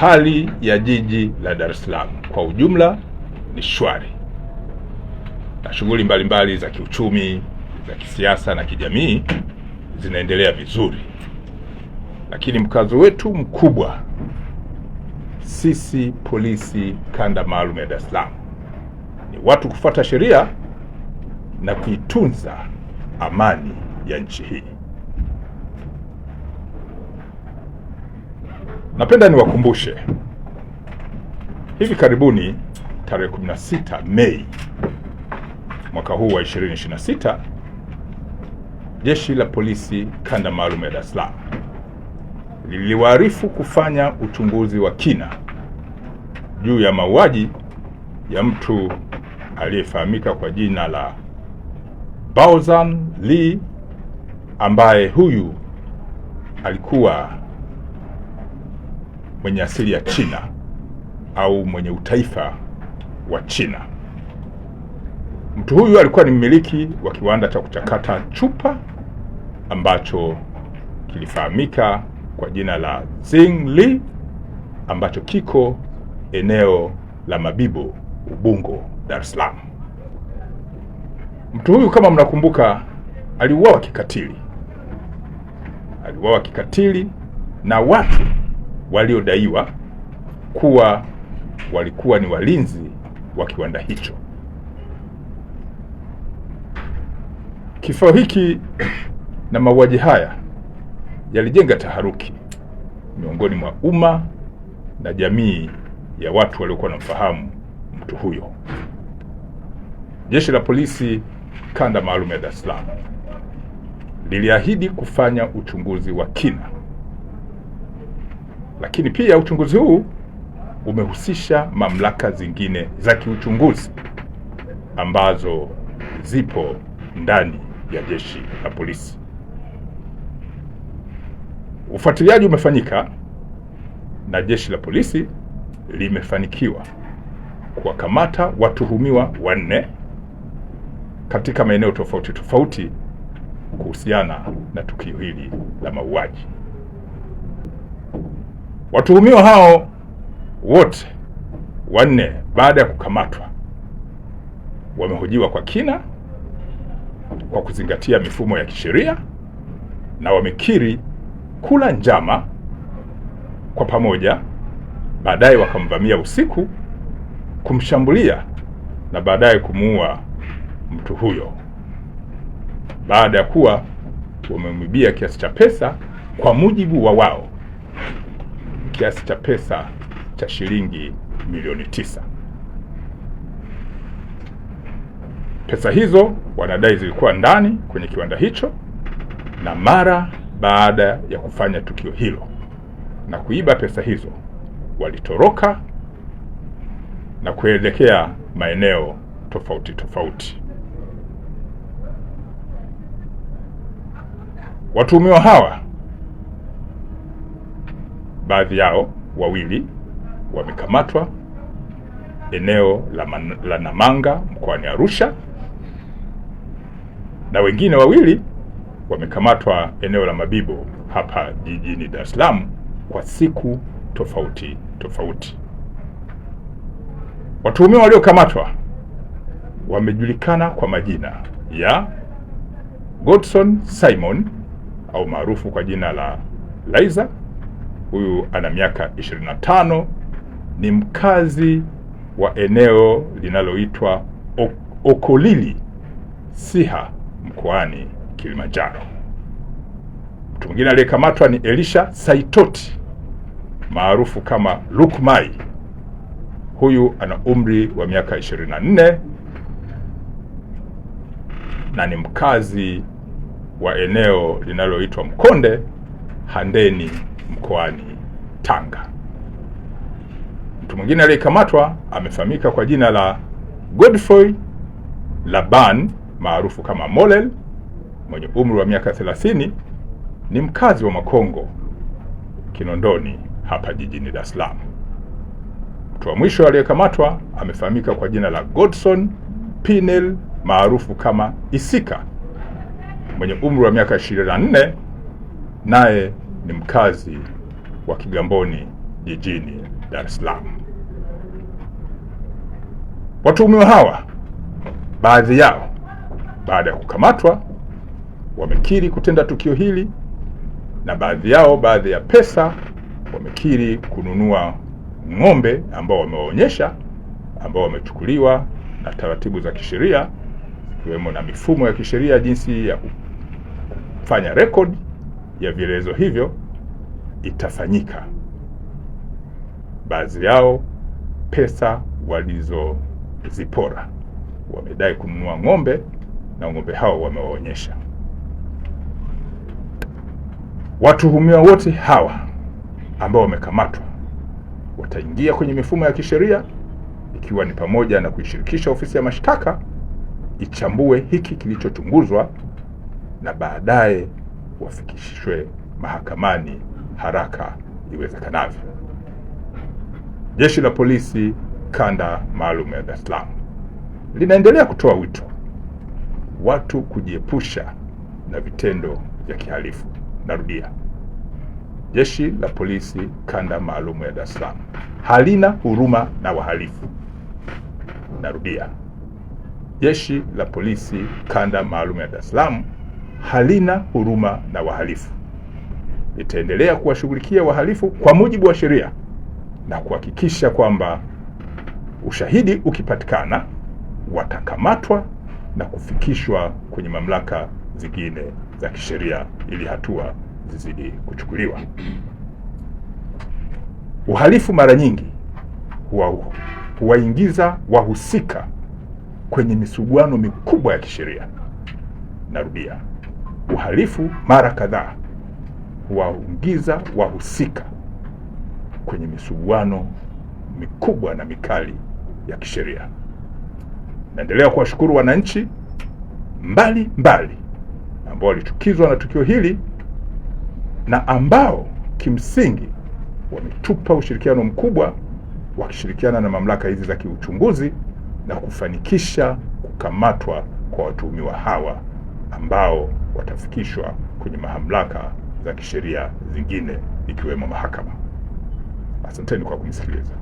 hali ya jiji la Dar es Salaam kwa ujumla ni shwari, na shughuli mbalimbali za kiuchumi, za kisiasa na kijamii zinaendelea vizuri. Lakini mkazo wetu mkubwa sisi polisi kanda maalum ya Dar es Salaam ni watu kufuata sheria na kuitunza amani ya nchi hii. Napenda niwakumbushe, hivi karibuni tarehe 16 Mei mwaka huu wa 2026, Jeshi la Polisi kanda maalum ya Dar es Salaam liliwaarifu kufanya uchunguzi wa kina juu ya mauaji ya mtu aliyefahamika kwa jina la Baozan Lee, ambaye huyu alikuwa mwenye asili ya China au mwenye utaifa wa China. Mtu huyu alikuwa ni mmiliki wa kiwanda cha kuchakata chupa ambacho kilifahamika kwa jina la Zingli, ambacho kiko eneo la Mabibo, Ubungo, Dar es Salaam. Mtu huyu, kama mnakumbuka, aliuawa kikatili na watu waliodaiwa kuwa walikuwa ni walinzi wa kiwanda hicho. Kifo hiki na mauaji haya yalijenga taharuki miongoni mwa umma na jamii ya watu waliokuwa wanamfahamu mtu huyo. Jeshi la Polisi kanda maalum ya Dar es Salaam liliahidi kufanya uchunguzi wa kina, lakini pia uchunguzi huu umehusisha mamlaka zingine za kiuchunguzi ambazo zipo ndani ya Jeshi la Polisi. Ufuatiliaji umefanyika na Jeshi la Polisi limefanikiwa kuwakamata watuhumiwa 4 katika maeneo tofauti tofauti kuhusiana na tukio hili la mauaji. Watuhumiwa hao wote 4, baada ya kukamatwa, wamehojiwa kwa kina kwa kuzingatia mifumo ya kisheria na wamekiri kula njama kwa pamoja. Baadaye wakamvamia usiku, kumshambulia na baadaye kumuua mtu huyo, baada ya kuwa wamemwibia kiasi cha pesa, kwa mujibu wa wao, kiasi cha pesa cha shilingi milioni 9. Pesa hizo wanadai zilikuwa ndani kwenye kiwanda hicho, na mara baada ya kufanya tukio hilo na kuiba pesa hizo, walitoroka na kuelekea maeneo tofauti tofauti. Watuhumiwa hawa, baadhi yao 2 wamekamatwa eneo la Namanga mkoani Arusha, na wengine 2 wamekamatwa eneo la Mabibo hapa jijini Dar es Salaam kwa siku tofauti tofauti. Watuhumiwa waliokamatwa wamejulikana kwa majina ya Godson Simon au maarufu kwa jina la Laizer. Huyu ana miaka 25, ni mkazi wa eneo linaloitwa Okolili, Siha, mkoani Kilimanjaro. Mtu mwingine aliyekamatwa ni Elisha Saitoti maarufu kama Lukmai. Huyu ana umri wa miaka 24 na ni mkazi wa eneo linaloitwa Mkonde, Handeni, mkoani Tanga. Mtu mwingine aliyekamatwa amefahamika kwa jina la Godfrey Laban maarufu kama Molel, mwenye umri wa miaka 30, ni mkazi wa Makongo, Kinondoni, hapa jijini Dar es Salaam. Mtu wa mwisho aliyekamatwa amefahamika kwa jina la Godson Pinel maarufu kama Isika, mwenye umri wa miaka 24, naye ni mkazi wa Kigamboni, jijini Dar es Salaam. Watuhumiwa hawa, baadhi yao baada ya kukamatwa wamekiri kutenda tukio hili, na baadhi ya pesa wamekiri kununua ng'ombe ambao wamewaonyesha, ambao wamechukuliwa na taratibu za kisheria, ikiwemo na mifumo ya kisheria jinsi ya kufanya rekodi ya vielezo hivyo itafanyika. Baadhi yao pesa walizozipora wamedai kununua ng'ombe, na ng'ombe hao wamewaonyesha. Watuhumiwa wote hawa ambao wamekamatwa wataingia kwenye mifumo ya kisheria, ikiwa ni pamoja na kuishirikisha ofisi ya mashtaka ichambue hiki kilichochunguzwa, na baadaye wafikishwe mahakamani haraka iwezekanavyo. Jeshi la Polisi Kanda Maalum ya Dar es Salaam linaendelea kutoa wito watu kujiepusha na vitendo vya kihalifu. Narudia, Jeshi la Polisi Kanda Maalum ya Dar es Salaam halina huruma na wahalifu. Narudia, Jeshi la Polisi Kanda Maalum ya Dar es Salaam halina huruma na wahalifu. Litaendelea kuwashughulikia wahalifu kwa mujibu wa sheria na kuhakikisha kwamba ushahidi ukipatikana watakamatwa na kufikishwa kwenye mamlaka zingine za kisheria ili hatua zizidi kuchukuliwa. Uhalifu mara nyingi huwaingiza wahusika kwenye misuguano mikubwa ya kisheria. Narudia, uhalifu mara kadhaa huwaingiza wahusika kwenye misuguano mikubwa na mikali ya kisheria. Naendelea kuwashukuru wananchi mbali ambao walichukizwa na tukio hili na ambao kimsingi wametupa ushirikiano mkubwa, wakishirikiana na mamlaka hizi za kiuchunguzi na kufanikisha kukamatwa kwa watuhumiwa hawa ambao watafikishwa kwenye mamlaka za kisheria zingine ikiwemo mahakama. Asanteni kwa kunisikiliza.